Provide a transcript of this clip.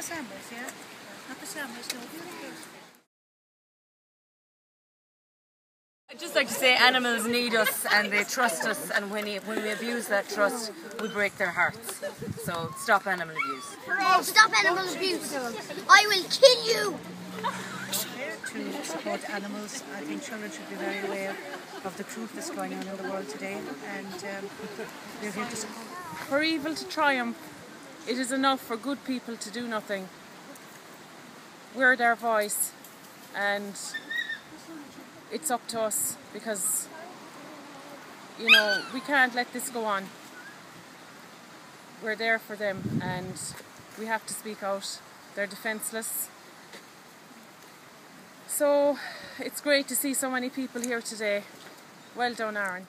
the sandwich, yeah? Not the sandwich, no. I'd just like to say animals need us and they trust us, and when we abuse that trust, we break their hearts. So stop animal abuse. Oh, stop animal abuse! I will kill you! To support animals, I think children should be very aware of the truth that's going on in the world today, and we're here to support. For evil to triumph, it is enough for good people to do nothing. We're their voice, and it's up to us, because, you know, we can't let this go on. We're there for them and we have to speak out. They're defenceless. So it's great to see so many people here today. Well done, ARAN.